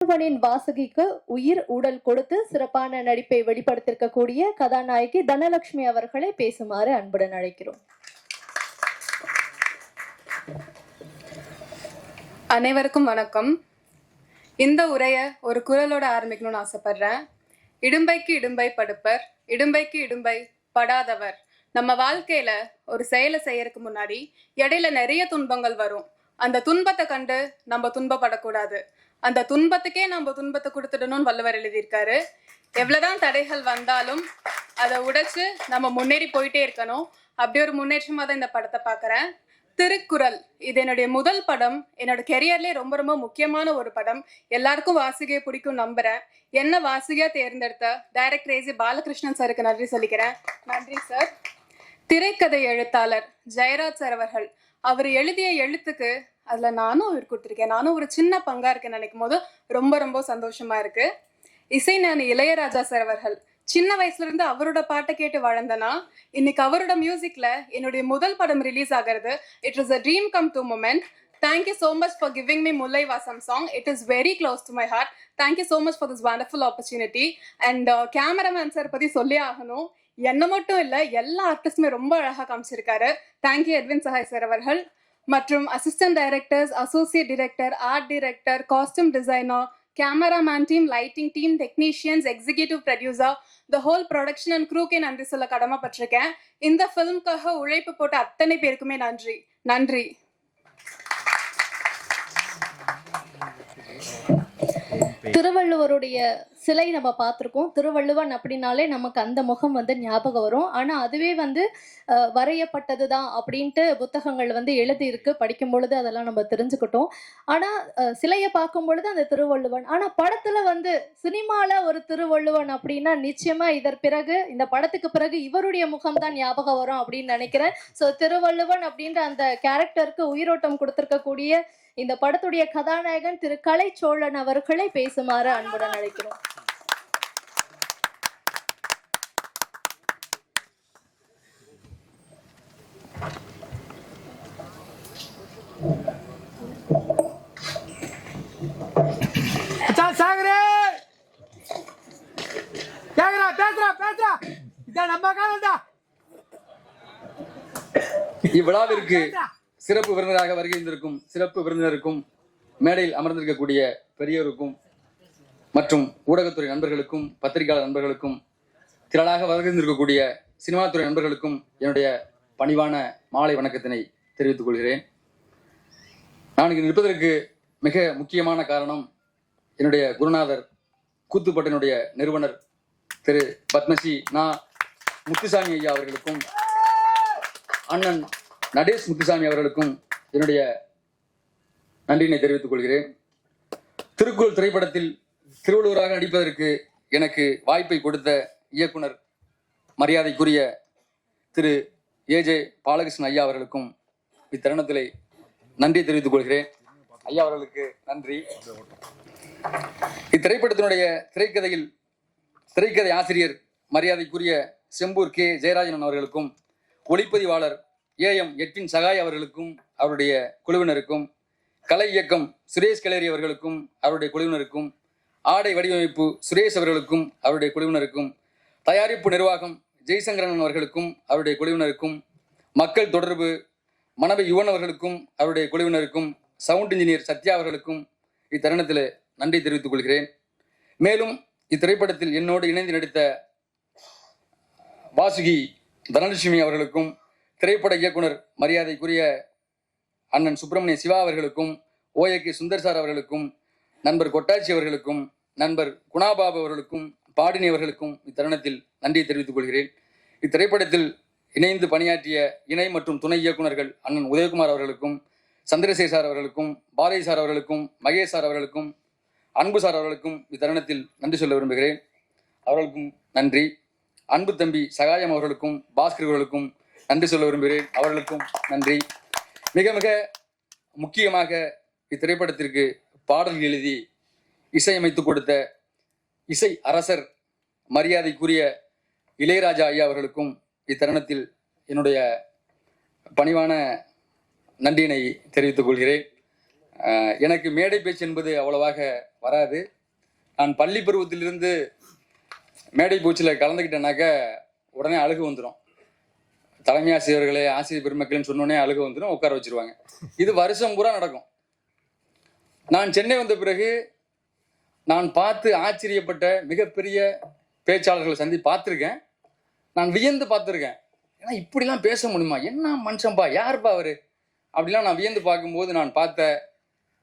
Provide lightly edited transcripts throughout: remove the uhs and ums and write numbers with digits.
திருவள்ளுவனின் வாசகிக்கு உயிர் உடல் கொடுத்து சிறப்பான நடிப்பை வெளிப்படுத்திருக்கக்கூடிய கதாநாயகி தனலட்சுமி அவர்களை பேசுமாறு அன்புடன் அழைக்கிறோம். அனைவருக்கும் வணக்கம். இந்த உரைய ஒரு குரலோட ஆரம்பிக்கணும்னு ஆசைப்படுறேன். இடும்பைக்கு இடும்பை படுப்பர், இடும்பைக்கு இடும்பை படாதவர். நம்ம வாழ்க்கையில ஒரு செயலை செய்யறதுக்கு முன்னாடி இடையில நிறைய துன்பங்கள் வரும். அந்த துன்பத்தை கண்டு நம்ம துன்பப்படக்கூடாது. அந்த துன்பத்துக்கே நம்ம துன்பத்தை கொடுத்துடணும்னு வள்ளுவர் எழுதியிருக்காரு. எவ்வளவுதான் தடைகள் வந்தாலும் அதை உடைச்சு நம்ம முன்னேறி போயிட்டே இருக்கணும். அப்படி ஒரு முன்னேற்றமா தான் இந்த படத்தை பார்க்குறேன். திருக்குறள் இது என்னுடைய முதல் படம். என்னோட கெரியர்லேயே ரொம்ப ரொம்ப முக்கியமான ஒரு படம். எல்லாருக்கும் வாசிகையை பிடிக்கும் நம்புறேன். என்ன வாசிகையா தேர்ந்தெடுத்த டைரக்டர் ஏஜி பாலகிருஷ்ணன் சாருக்கு நன்றி சொல்லிக்கிறேன். நன்றி சார். திரைக்கதை எழுத்தாளர் ஜெயராஜ் சார் அவர்கள், அவர் எழுதிய எழுத்துக்கு அதில் நானும் அவர் கொடுத்துருக்கேன். நானும் ஒரு சின்ன பங்கா இருக்கேன்னு நினைக்கும் போது ரொம்ப ரொம்ப சந்தோஷமா இருக்கு. இசைஞானி இளையராஜா சார் அவர்கள், சின்ன வயசுல இருந்து அவரோட பாட்டை கேட்டு வளர்ந்தனா இன்னைக்கு அவரோட மியூசிக்ல என்னுடைய முதல் படம் ரிலீஸ் ஆகிறது. It is a dream come true moment. Thank you so much for giving me Mullai Vasam song. It is very close to my heart. Thank you so much for this wonderful opportunity. And cameraman sir பத்தி சொல்லி ஆகணும். என்ன மட்டும் இல்லை, எல்லா ஆர்டிஸ்டுமே ரொம்ப அழகாக காமிச்சிருக்காரு. தேங்க்யூ எட்வின் சஹாய் சார் அவர்கள் மற்றும் assistant directors, associate director, art director, costume designer, cameraman team, lighting team, technicians, executive producer, the whole production and க்ரூக்கே நன்றி சொல்ல கடமைப்பட்டிருக்கேன். இந்த ஃபிலிம்காக உழைப்பு போட்ட அத்தனை பேருக்குமே நன்றி. நன்றி. திருவள்ளுவருடைய சிலை நம்ம பார்த்துருக்கோம். திருவள்ளுவன் அப்படின்னாலே நமக்கு அந்த முகம் ஞாபகம் வரும். ஆனால் அதுவே வரையப்பட்டது தான் அப்படின்ட்டு புத்தகங்கள் எழுதி இருக்கு. படிக்கும் பொழுது அதெல்லாம் நம்ம தெரிஞ்சுக்கிட்டோம். ஆனால் சிலையை பார்க்கும் பொழுது அந்த திருவள்ளுவன், ஆனால் படத்துல சினிமால ஒரு திருவள்ளுவன் அப்படின்னா நிச்சயமா இந்த படத்துக்கு பிறகு இவருடைய முகம் தான் ஞாபகம் வரும் அப்படின்னு நினைக்கிறேன். ஸோ திருவள்ளுவன் அப்படின்ற அந்த கேரக்டருக்கு உயிரோட்டம் கொடுத்திருக்கக்கூடிய இந்த படத்துடைய கதாநாயகன் திரு கலைச்சோழன் அவர்களை பேசுமாறு அன்புடன் அழைக்கிறோம். இவ்விழாவிற்கு சிறப்பு விருந்தினராக வருகின்றிருக்கும் சிறப்பு விருந்தினருக்கும், மேடையில் அமர்ந்திருக்கக்கூடிய பெரியோருக்கும் மற்றும் ஊடகத்துறை நண்பர்களுக்கும், பத்திரிகையாளர் நண்பர்களுக்கும், திரளாக வருகின்றிருக்கக்கூடிய சினிமாத்துறை நண்பர்களுக்கும் என்னுடைய பணிவான மாலை வணக்கத்தினை தெரிவித்துக் கொள்கிறேன். நான் இங்கு நிற்பதற்கு மிக முக்கியமான காரணம், என்னுடைய குருநாதர், கூத்துப்பட்டினுடைய நிறுவனர் திரு பத்மஸ்ரீ நா. முத்துசாமி ஐயா அவர்களுக்கும், அண்ணன் நடேஷ் முத்துசாமி அவர்களுக்கும் என்னுடைய நன்றியினை தெரிவித்துக் கொள்கிறேன். திருக்குறள் திரைப்படத்தில் திருவள்ளுவராக நடிப்பதற்கு எனக்கு வாய்ப்பை கொடுத்த இயக்குனர் மரியாதைக்குரிய திரு ஏஜே பாலகிருஷ்ணன் ஐயா அவர்களுக்கும் இத்தருணத்திலே நன்றி தெரிவித்துக் கொள்கிறேன். ஐயா அவர்களுக்கு நன்றி. இத்திரைப்படத்தினுடைய திரைக்கதை ஆசிரியர் மரியாதைக்குரிய செம்பூர் கே ஜெயராஜன் அவர்களுக்கும், ஒளிப்பதிவாளர் ஏஎம் எட்வின் சகாய் அவர்களுக்கும் அவருடைய குழுவினருக்கும், கலை இயக்கம் சுரேஷ் கலேரி அவர்களுக்கும் அவருடைய குழுவினருக்கும், ஆடை வடிவமைப்பு சுரேஷ் அவர்களுக்கும் அவருடைய குழுவினருக்கும், தயாரிப்பு நிர்வாகம் ஜெய்சங்கரன் அவர்களுக்கும் அவருடைய குழுவினருக்கும், மக்கள் தொடர்பு மனவை யுவன் அவர்களுக்கும் அவருடைய குழுவினருக்கும், சவுண்ட் இன்ஜினியர் சத்யா அவர்களுக்கும் இத்தருணத்தில் நன்றி தெரிவித்துக் கொள்கிறேன். மேலும் இத்திரைப்படத்தில் என்னோடு இணைந்து நடித்த வாசுகி தனலட்சுமி அவர்களுக்கும், திரைப்பட இயக்குனர் மரியாதைக்குரிய அண்ணன் சுப்பிரமணிய சிவா அவர்களுக்கும், ஓஏகே சுந்தர் சார் அவர்களுக்கும், நண்பர் கொட்டாச்சி அவர்களுக்கும், நண்பர் குணாபாபு அவர்களுக்கும், பாடினி அவர்களுக்கும் இத்தருணத்தில் நன்றியை தெரிவித்துக் கொள்கிறேன். இத்திரைப்படத்தில் இணைந்து பணியாற்றிய இணை மற்றும் துணை இயக்குநர்கள் அண்ணன் உதயகுமார் அவர்களுக்கும், சந்திரசேகர் சார் அவர்களுக்கும், பாரதி சார் அவர்களுக்கும், மகேஷ் சார் அவர்களுக்கும், அன்பு சார் அவர்களுக்கும் இத்தருணத்தில் நன்றி சொல்ல விரும்புகிறேன். அவர்களுக்கும் நன்றி. அன்பு தம்பி சகாயம் அவர்களுக்கும், பாஸ்கர் அவர்களுக்கும் நன்றி சொல்ல விரும்புகிறேன். அவர்களுக்கும் நன்றி. மிக மிக முக்கியமாக இத்திரைப்படத்திற்கு பாடல் எழுதி இசையமைத்து கொடுத்த இசை அரசர் மரியாதைக்குரிய இளையராஜா ஐயா அவர்களுக்கும் இத்தருணத்தில் என்னுடைய பணிவான நன்றியினை தெரிவித்துக் கொள்கிறேன். எனக்கு மேடை பேச்சு என்பது அவ்வளவாக வராது. நான் பள்ளி பருவத்திலிருந்து மேடை பூச்சில் கலந்துக்கிட்டேனாக்க உடனே அழுகு வந்துடும். தலைமை ஆசிரியர்களே, ஆசிரியர் பெருமக்கள்னு சொன்னோடனே அழுகு வந்துடும், உட்கார வச்சிருவாங்க. இது வருஷம் பூரா நடக்கும். நான் சென்னை வந்த பிறகு நான் பார்த்து ஆச்சரியப்பட்ட மிகப்பெரிய பேச்சாளர்களை பார்த்துருக்கேன். நான் வியந்து பார்த்துருக்கேன். ஏன்னா இப்படிலாம் பேச முடியுமா, என்ன மனுஷன்பா, யாருப்பா அவரு, அப்படிலாம் நான் வியந்து பார்க்கும்போது நான் பார்த்த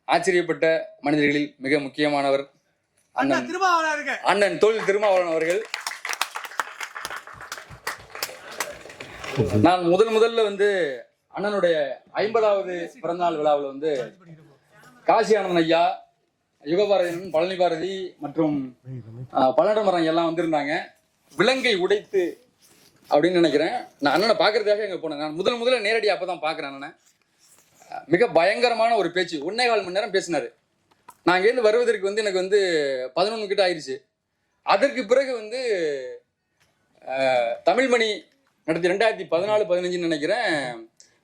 ஆச்சரியப்பட்ட மனிதர்களில் மிக முக்கியமானவர் அண்ணன் தொழில் திருமாவளவன் அவர்கள். நான் முதல்ல அண்ணனுடைய 50வது பிறந்தநாள் விழாவில் காசி ஆனந்தன் ஐயா, யுகபாரதியன், பழனி பாரதி மற்றும் பல்லடமரம் எல்லாம் வந்திருந்தாங்க. விலங்கை உடைத்து அப்படின்னு நினைக்கிறேன். நான் அண்ணனை பார்க்கறதுக்காக எங்க போனேன். நான் முதல்ல நேரடியாக அப்பதான் பார்க்குறேன் அண்ணனை. மிக பயங்கரமான ஒரு பேச்சு, 1.25 மணி நேரம் பேசினாரு. நான் இங்கேருந்து வருவதற்கு எனக்கு 11 கிட்ட ஆயிடுச்சு. அதற்கு பிறகு தமிழ்மணி நடத்தி 2014-15 நினைக்கிறேன்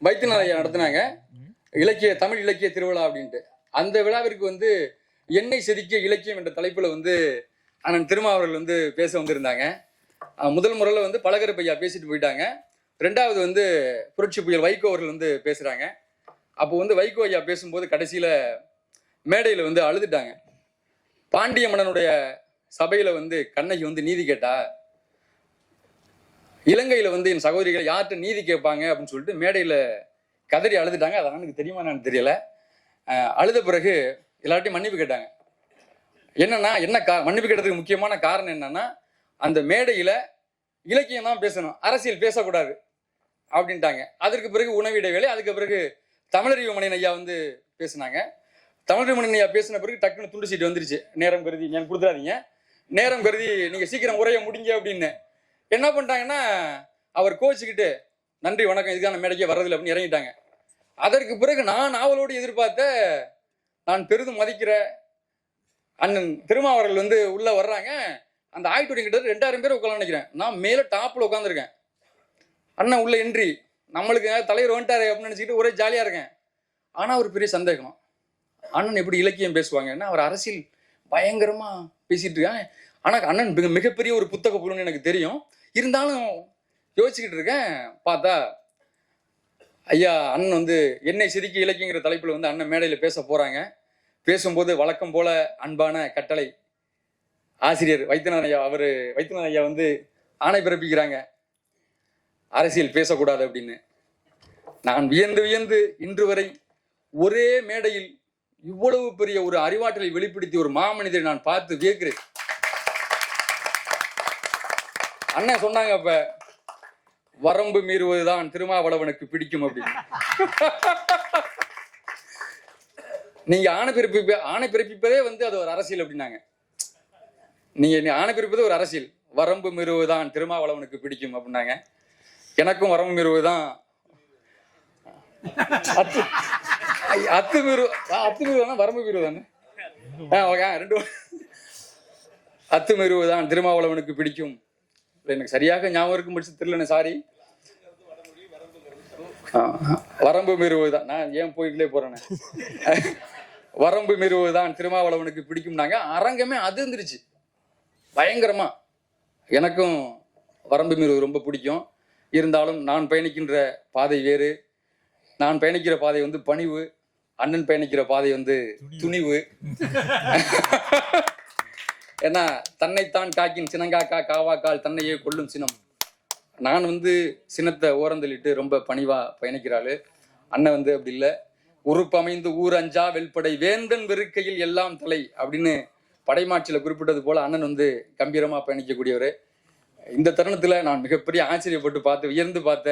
வைத்தியநாத ஐயா நடத்தினாங்க தமிழ் இலக்கிய திருவிழா அப்படின்ட்டு. அந்த விழாவிற்கு எண்ணெய் செதுக்கிய இலக்கியம் என்ற தலைப்புல அண்ணன் திருமாவர்கள் பேச வந்திருந்தாங்க. முதல் முறையில் பலகரப்பு ஐயா பேசிட்டு போயிட்டாங்க. ரெண்டாவது புரட்சி புயல் வைகோ அவர்கள் பேசுறாங்க. அப்போ வைகோ ஐயா பேசும்போது கடைசியில மேடையில அழுதுட்டாங்க. பாண்டிய மன்னனுடைய சபையில கண்ணகி நீதி கேட்டா, இலங்கையில என் சகோதரிகளை யார்கிட்ட நீதி கேட்பாங்க அப்படின்னு சொல்லிட்டு மேடையில கதறி அழுதுட்டாங்க. அதனால எனக்கு தெரியுமா என்னன்னு தெரியல. அழுத பிறகு எல்லார்ட்டையும் மன்னிப்பு கேட்டாங்க. என்னன்னா மன்னிப்பு கேட்டதுக்கு முக்கியமான காரணம் என்னன்னா, அந்த மேடையில இலக்கியம் தான் பேசணும், அரசியல் பேசக்கூடாது அப்படின்ட்டாங்க. அதற்கு பிறகு உணவு இடைவேளை. அதுக்கு பிறகு தமிழறிவு மணியன் ஐயா பேசினாங்க. தமிழறிவு மணியன் ஐயா பேசின பிறகு டக்குன்னு துண்டு சீட்டு வந்துருச்சு. நேரம் கருதி எனக்கு கொடுத்துடாதீங்க, நேரம் கருதி நீங்க சீக்கிரம் உரைய முடிங்க அப்படின்னு. என்ன பண்ணிட்டாங்கன்னா, அவர் கோச்சிக்கிட்டு நன்றி வணக்கம், இதுக்கான மேடைக்கே வர்றதில்லை அப்படின்னு இறங்கிட்டாங்க. அதற்கு பிறகு நான் ஆவலோடு எதிர்பார்த்த, நான் பெரிதும் மதிக்கிற அண்ணன் திருமாவர்கள் உள்ள வர்றாங்க. அந்த ஆடிட்டோரியம் கிட்ட 2000 பேர் உட்கார நினைக்கிறேன். நான் மேல டாப்ல உட்காந்துருக்கேன். அண்ணன் உள்ள என்ட்ரி, நம்மளுக்கு தலைவர் வந்துட்டாரு அப்படின்னு நினைச்சுக்கிட்டு ஒரே ஜாலியா இருக்கேன். ஆனா ஒரு பெரிய சந்தேகம், அண்ணன் எப்படி இலக்கியம் பேசுவாங்கன்னா, அவர் அரசியல் பயங்கரமா பேசிட்டு இருக்காங்க. ஆனா அண்ணன் மிகப்பெரிய ஒரு புத்தக புலன்னு எனக்கு தெரியும். இருந்தாலும் யோசிச்சுக்கிட்டு இருக்கேன். பார்த்தா ஐயா அண்ணன் எண்ணெய் செதுக்கி இலக்கியங்கிற தலைப்புல அண்ணன் மேடையில பேச போறாங்க. பேசும்போது வழக்கம் போல அன்பான கட்டளை ஆசிரியர் வைத்தியநாதன் ஐயா ஆணை பிறப்பிக்கிறாங்க, அரசியல் பேசக்கூடாது அப்படின்னு. நான் வியந்து இன்று வரை ஒரே மேடையில் இவ்வளவு பெரிய ஒரு அறிவாற்றலை வெளிப்படுத்தி ஒரு மாமனிதரை நான் பார்த்து வியக்கிறேன். அண்ணன் சொன்னாங்க, அப்ப வரம்பு மீறுவதுதான் திருமாவளவனுக்கு பிடிக்கும் அப்படின்னு. நீங்க ஆணை பிறப்பிப்பதே அது ஒரு அரசியல் அப்படின்னாங்க. நீங்க ஆணை பிறப்பதே ஒரு அரசியல், வரம்பு மீறுவதுதான் திருமாவளவனுக்கு பிடிக்கும் அப்படின்னாங்க. எனக்கும் வரம்பு மீறுவதுதான் அத்துமீறுவதுதான் வரம்பு மீறுவதானே, ரெண்டு அத்துமீறுவதுதான் திருமாவளவனுக்கு பிடிக்கும். எனக்கு சரியாக ஞாபகம் இருக்கும் பட்சம் தெரியல, சாரி. வரம்பு மீறுவதுதான், நான் ஏன் போயிட்டே போறேன்னு, வரம்பு மீறுவதுதான் திருமாவளவனுக்கு பிடிக்கும்னாங்க. அரங்கமே அதிர்ந்துருச்சு பயங்கரமா. எனக்கும் வரம்பு மீறுவது ரொம்ப பிடிக்கும். இருந்தாலும் நான் பயணிக்கின்ற பாதை வேறு. நான் பயணிக்கிற பாதை பணிவு, அண்ணன் பயணிக்கிற பாதை துணிவு. ஏன்னா தன்னைத்தான் காக்கின் சினங்காக்கா காவாக்கால் தன்னையே கொள்ளும் சினம். நான் சினத்தை ஓரந்தள்ளிட்டு ரொம்ப பணிவா பயணிக்கிறாள். அண்ணன் அப்படி இல்லை. உறுப்பமைந்து ஊர் அஞ்சா வெல்படை வேந்தன் வெறுக்கையில் எல்லாம் தலை அப்படின்னு படைமாட்சியில குறிப்பிட்டது போல அண்ணன் கம்பீரமா பயணிக்கக்கூடியவர். இந்த தருணத்துல நான் மிகப்பெரிய ஆச்சரியப்பட்டு வியந்து பார்த்த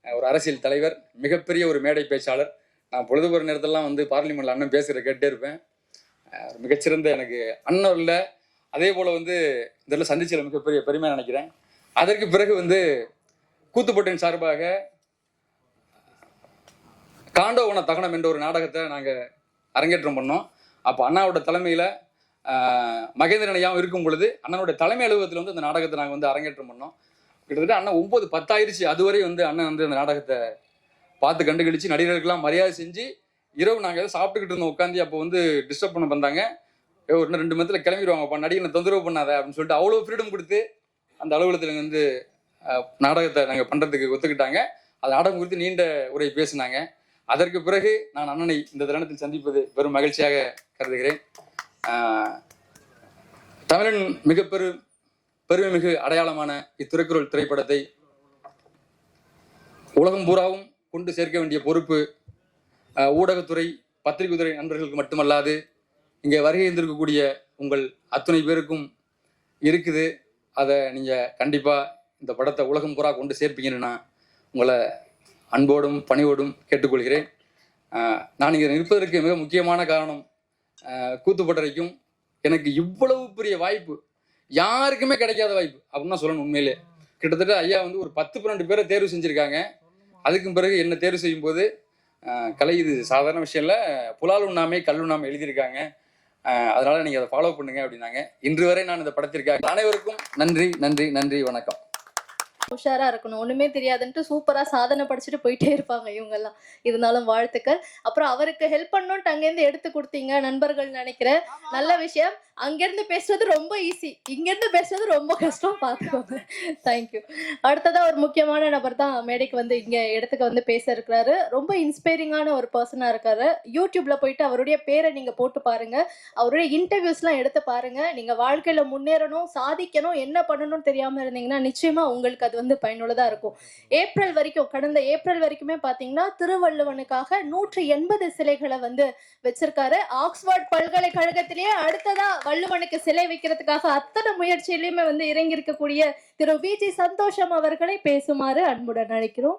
ஒரு அரசியல் தலைவர், மிகப்பெரிய ஒரு மேடை பேச்சாளர். நான் பொழுதுபோற நேரத்திலாம் பார்லிமெண்ட்ல அண்ணன் பேசுகிற கேட்டே இருப்பேன். மிகச்சிறந்த எனக்கு அண்ணன் இல்லை. அதே போல இதெல்லாம் சந்திச்சல மிகப்பெரிய பெருமையாக நினைக்கிறேன். அதற்கு பிறகு கூத்துப்பட்டின் சார்பாக காண்டோவன தகனம் என்ற ஒரு நாடகத்தை நாங்கள் அரங்கேற்றம் பண்ணோம். அப்போ அண்ணாவோட தலைமையில் மகேந்திரன் ஐயாவும் இருக்கும் பொழுது அண்ணனோட தலைமை அலுவலகத்தில் அந்த நாடகத்தை நாங்கள் அரங்கேற்றம் பண்ணோம். கிட்டத்தட்ட அண்ணன் 9-10 ஆயிடுச்சு. அதுவரை அண்ணன் அந்த நாடகத்தை பார்த்து கண்டுகளிச்சு நடிகர்களுக்கெல்லாம் மரியாதை செஞ்சு இரவு நாங்கள் ஏதோ சாப்பிட்டுக்கிட்டு இருந்தோம் உட்காந்து. அப்போ வந்து டிஸ்டர்ப் பண்ண வந்தாங்க. ஒரு 2 மணி நேரத்தில் கிளம்பிடுவாங்கப்பா, நடிகனை தொந்தரவு பண்ணாத அப்படின்னு சொல்லிட்டு அவ்வளோ ஃப்ரீடம் கொடுத்து அந்த அலுவலகத்தில் வந்து நாடகத்தை நாங்கள் பண்ணுறதுக்கு ஒத்துக்கிட்டாங்க. அது நாடகம் குறித்து நீண்ட உரை பேசினாங்க. அதற்கு பிறகு நான் அண்ணனை இந்த தருணத்தில் சந்திப்பது பெரும் மகிழ்ச்சியாக கருதுகிறேன். தமிழன் பெருமைமிகு அடையாளமான இத்திருக்குறள் திரைப்படத்தை உலகம் பூராவும் கொண்டு சேர்க்க வேண்டிய பொறுப்பு ஊடகத்துறை, பத்திரிகை துறை நண்பர்களுக்கு மட்டுமல்லாது இங்கே வருகை இருந்திருக்கக்கூடிய உங்கள் அத்துணை பேருக்கும் இருக்குது. அதை நீங்கள் கண்டிப்பாக இந்த படத்தை உலகம் பூரா கொண்டு சேர்ப்பீங்கன்னு நான் உங்களை அன்போடும் பணிவோடும் கேட்டுக்கொள்கிறேன். நான் இங்கே நிற்பதற்கு மிக முக்கியமான காரணம், கூத்துப்பட்டறைக்கும் எனக்கு இவ்வளவு பெரிய வாய்ப்பு யாருக்குமே கிடைக்காத வாய்ப்பு அப்படின்னு தான் சொல்லணும். உண்மையிலே கிட்டத்தட்ட ஐயா வந்து ஒரு 10-12 பேரை தேர்வு செஞ்சுருக்காங்க. அதுக்கும் பிறகு என்ன தேர்வு செய்யும் போது கலை இது சாதாரண விஷயம் இல்லை, புலால் உண்ணாமை கல் உண்ணாமை எழுதியிருக்காங்க, அதனால நீங்கள் அதை ஃபாலோ பண்ணுங்க அப்படின்னாங்க. இன்று வரை நான் இந்த படத்திற்காக அனைவருக்கும் நன்றி நன்றி நன்றி, வணக்கம். உஷாரா இருக்கணும், ஒண்ணுமே தெரியாதுன்ட்டு சூப்பரா சாதனை படிச்சுட்டு போயிட்டே இருப்பாங்க இவங்க எல்லாம். இருந்தாலும் வாழ்த்துக்கள். அப்புறம் அவருக்கு ஹெல்ப் பண்ணணும்ட்டு அங்கேருந்து எடுத்து கொடுத்தீங்க நண்பர்கள் நினைக்கிறேன். நல்ல விஷயம். அங்கிருந்து பேசுறது ரொம்ப ஈஸி, இங்கிருந்து பேசுறது ரொம்ப கஷ்டம், பார்த்துக்கோங்க. தேங்க்யூ. அடுத்ததா ஒரு முக்கியமான நபர் தான் மேடைக்கு வந்து இங்க இடத்துக்கு வந்து பேச இருக்கிறாரு. ரொம்ப இன்ஸ்பைரிங்கான ஒரு பர்சனா இருக்காரு. யூடியூப்ல போயிட்டு அவருடைய பேரை நீங்க போட்டு பாருங்க, அவருடைய இன்டர்வியூஸ்லாம் எடுத்து பாருங்க. நீங்க வாழ்க்கையில முன்னேறணும், சாதிக்கணும், என்ன பண்ணணும்னு தெரியாம இருந்தீங்கன்னா நிச்சயமா உங்களுக்கு அது வந்து பயனுள்ளதா இருக்கும். கடந்த ஏப்ரல் வரைக்குமே பாத்தீங்கன்னா திருவள்ளுவனுக்காக 180 சிலைகளை வந்து வச்சிருக்காரு. ஆக்ஸ்போர்ட் பல்கலைக்கழகத்திலேயே அடுத்ததா வள்ளுவனுக்கு சிலை வைக்கிறதுக்காக அத்தனை முயற்சியிலுமே வந்து இறங்கி இருக்கக்கூடிய திரு விஜி சந்தோஷம் அவர்களை பேசுமாறு அன்புடன் அழைக்கிறோம்.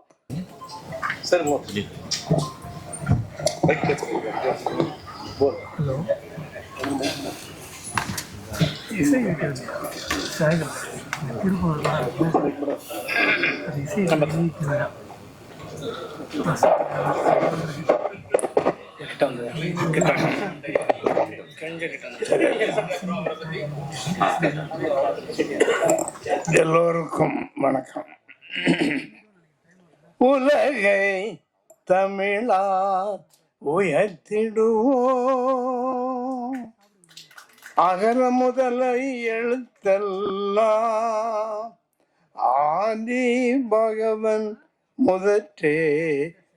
எல்லோருக்கும் வணக்கம். உலகை தமிழால் உயர்த்திடுவோம், அகர முதல எழுத்தெல்லாம் ஆதி பகவன் முதற்றே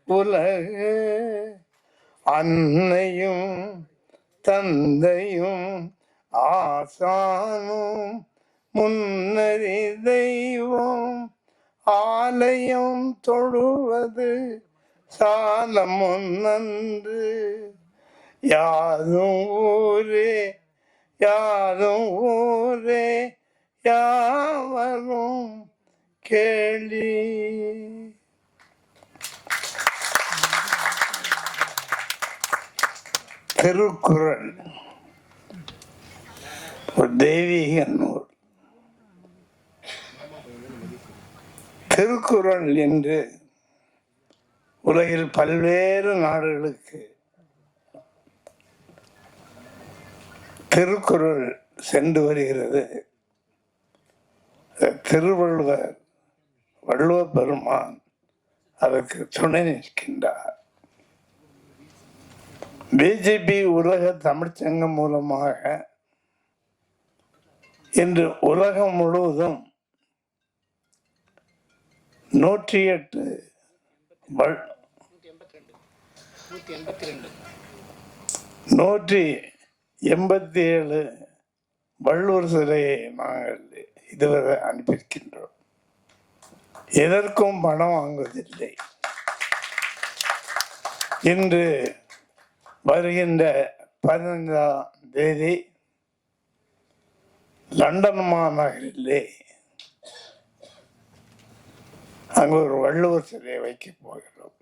உலக, அன்னையும் தந்தையும் ஆசானும் முன்னறி தெய்வம், ஆலயம் தொழுவது சால முன்னன்று, யாரும் ஊரே யாரும் ஊரே யாவரும் கேளி. திருக்குறள் ஒரு தெய்வீக நூல். திருக்குறள் என்று உலகில் பல்வேறு நாடுகளுக்கு திருக்குறள் சென்று வருகிறது. வள்ளுவ பெருமான் அதற்கு துணை நிற்கின்றார். பிஜேபி உலக தமிழ்ச்சங்கம் மூலமாக இன்று உலகம் முழுவதும் 187 வள்ளுவர் சிலையை நாங்கள் இதுவரை அனுப்பியிருக்கின்றோம். எதற்கும் பணம் வாங்குவதில்லை. இன்று வருகின்ற 15ஆம் தேதி லண்டன் மாநகரிலே அங்கு ஒரு வள்ளுவர் சிலையை வைக்க போகிறோம்.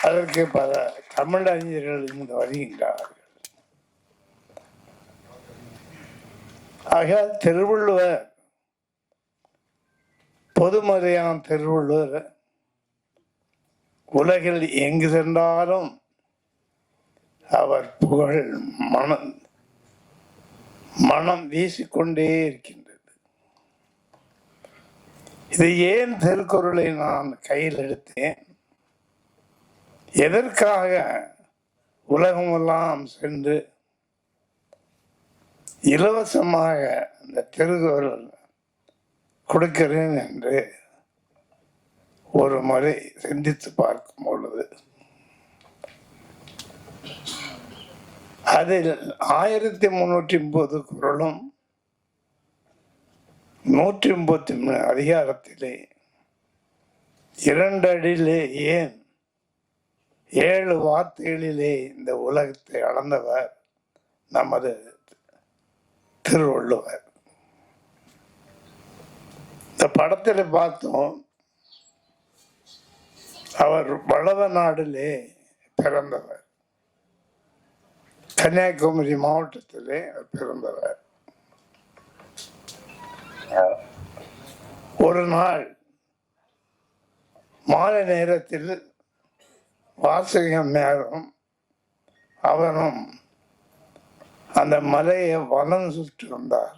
அதற்கு பல தமிழ் அறிஞர்கள் இங்கு வருகின்றார்கள். ஆக திருவள்ளுவர், பொதுமறையான திருவள்ளுவர் உலகில் எங்கு சென்றாலும் அவர் புகழ் மனம் வீசிக்கொண்டே இருக்கின்றது. இது ஏன் திருக்குறளை நான் கையில் எடுத்தேன்? எதற்காக உலகமெல்லாம் சென்று இலவசமாக இந்த திருக்குறள் கொடுக்கிறேன் என்று ஒரு முறை சிந்தித்து பார்க்கும் பொழுது அதில் 1330 குறளும் 183 அதிகாரத்திலே 2 அடியிலே ஏன் 7 வார்த்தைகளிலே இந்த உலகத்தை அளந்தவர் நமது திருவள்ளுவர். இந்த படத்தில் பார்த்தோம், அவர் வளவ நாடிலே பிறந்தவர், கன்னியாகுமரி மாவட்டத்திலே பிறந்தவர். ஒரு நாள் மாலை நேரத்தில் வாசகம் நேரம் அவரும் அந்த மலையை வலம் சுற்றி வந்தார்.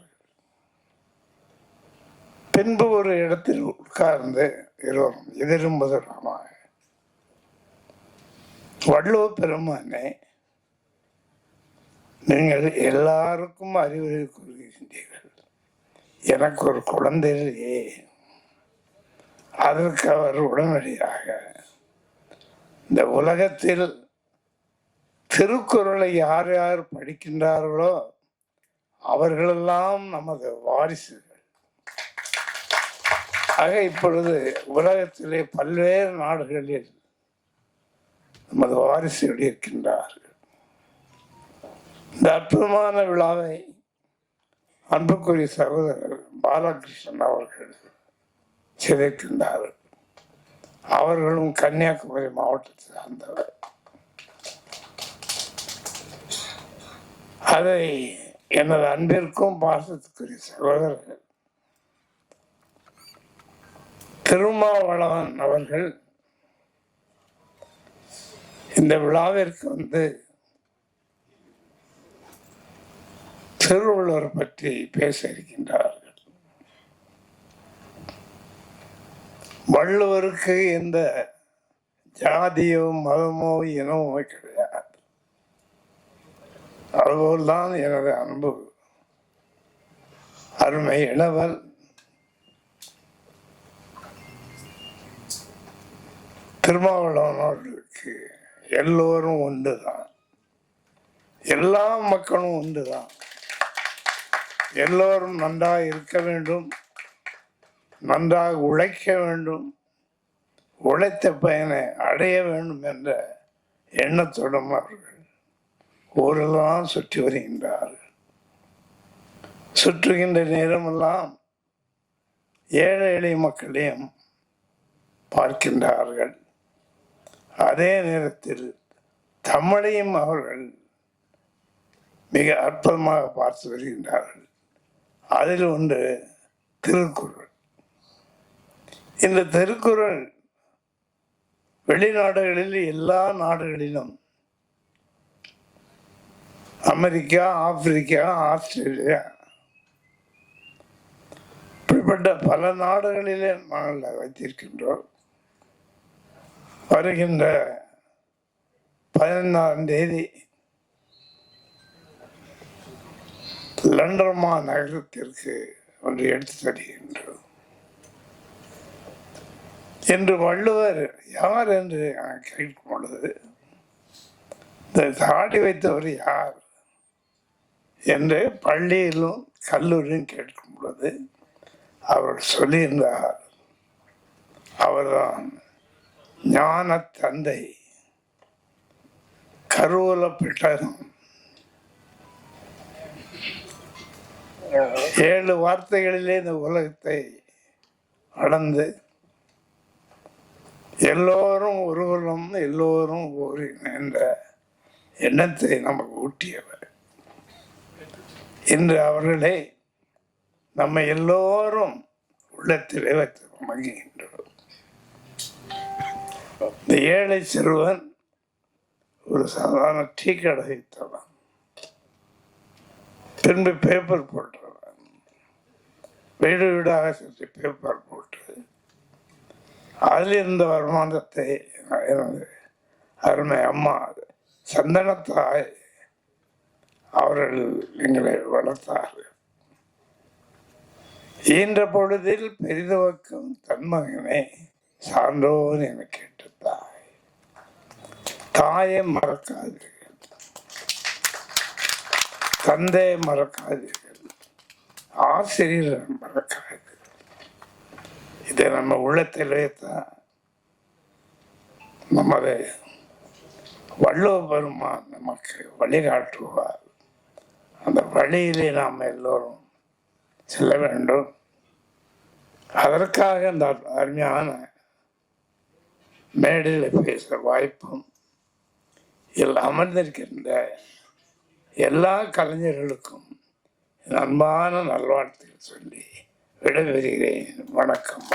பின்பு ஒரு இடத்தில் உட்கார்ந்து இருவரும் எதிரும் புதிருமாக, வள்ளுவ பெருமானே, நீங்கள் எல்லாருக்கும் அறிவுரை கூறுகின்றீர்கள், எனக்கு ஒரு குழந்தை இல்லையே. அதற்கு அவர் உடனடியாக இந்த உலகத்தில் திருக்குறளை யார் யார் படிக்கின்றார்களோ அவர்களெல்லாம் நமது வாரிசுகள். ஆக இப்பொழுது உலகத்திலே பல்வேறு நாடுகளில் நமது வாரிசுகள் இருக்கின்றார்கள். இந்த அற்புதமான விழாவை அன்புக்குரிய சகோதரர் பாலகிருஷ்ணன் அவர்கள் சிதைக்கின்றார்கள். அவர்களும் கன்னியாகுமரி மாவட்டத்தை சார்ந்தவர். அதை எனது அன்பிற்கும் பாசத்துக்குரிய சகோதரர்கள் திருமாவளவன் அவர்கள் இந்த விழாவிற்கு வந்து திருவள்ளுவர் பற்றி பேச இருக்கின்றார்கள். வள்ளுவருக்கு எந்த ஜாதியோ மதமோ இனமோ கிடையாது. அதுபோல்தான் எனது அன்பு அருமை இளவல் திருமாவளவன் அவர்களுக்கு எல்லோரும் ஒன்றுதான், எல்லா மக்களும் ஒன்றுதான். எல்லோரும் நன்றாக இருக்க வேண்டும், நன்றாக உழைக்க வேண்டும், உழைத்த பயனை அடைய வேண்டும் என்ற எண்ணத்துடன் அவர்கள் ஊரெல்லாம் சுற்றி வருகின்றார்கள். சுற்றுகின்ற நேரமெல்லாம் ஏழை எளிய மக்களையும் பார்க்கின்றார்கள். அதே நேரத்தில் தமிழையும் அவர்கள் மிக அற்புதமாக பார்த்து வருகின்றார்கள். அதில் ஒன்று திருக்குறள். இந்த திருக்குறள் வெளிநாடுகளில், எல்லா நாடுகளிலும், அமெரிக்கா, ஆப்பிரிக்கா, ஆஸ்திரேலியா, இப்படிப்பட்ட பல நாடுகளிலே நாங்கள் வைத்திருக்கின்றோம். வருகின்ற 15ஆம் தேதி லண்டன் நகரத்திற்கு ஒன்று எடுத்து தருகின்றோம். என்று வள்ளுவர் யார் என்று கேட்கும் பொழுது, இந்த தாடி வைத்தவர் யார் என்று பள்ளியிலும் கல்லூரியும் கேட்கும் பொழுது அவர் சொல்லியிருந்தார், அவர்தான் ஞான தந்தை கருவூல பெட்டகம். 7 வார்த்தைகளிலே இந்த உலகத்தை அளந்து எல்லோரும் ஒருவரும் எல்லோரும் ஒரு என்ற எண்ணத்தை நமக்கு ஊட்டியவர். இன்று அவர்களே நம்ம எல்லோரும் உள்ளத்திலே வைத்து மகிழ்கின்றோம். இந்த ஏழை சிறுவன் ஒரு சாதாரண டீ கடை வைத்தவன், பின்பு பேப்பர் போட்டவன், வீடு வீடாக சென்று பேப்பர் போட்டு அதில் இருந்த வருமானத்தை எனது அருமை அம்மா சந்தனத்தாய் அவர்கள் எங்களை வளர்த்தார்கள். ஈன்ற பொழுதில் பெரிதுவக்கும் தன் மகனை சான்றோன் என கேட்ட தாய். தாயை மறக்காதீர்கள், தந்தையை மறக்காதீர்கள், ஆசிரியரை மறக்காதீர்கள். இதை நம்ம உள்ளத்திலே தான் நமது வள்ளுவ பெருமான் நமக்கு வழிகாட்டுவார். அந்த வழியிலே நாம் எல்லோரும் செல்ல வேண்டும். அதற்காக இந்த அருமையான மேடையில் பேசுகிற வாய்ப்பும் இதில் அமர்ந்திருக்கின்ற எல்லா கலைஞர்களுக்கும் அன்பான நல்வாழ்த்துக்கள் சொல்லி விடைபெறுகிறேன். வணக்கம்.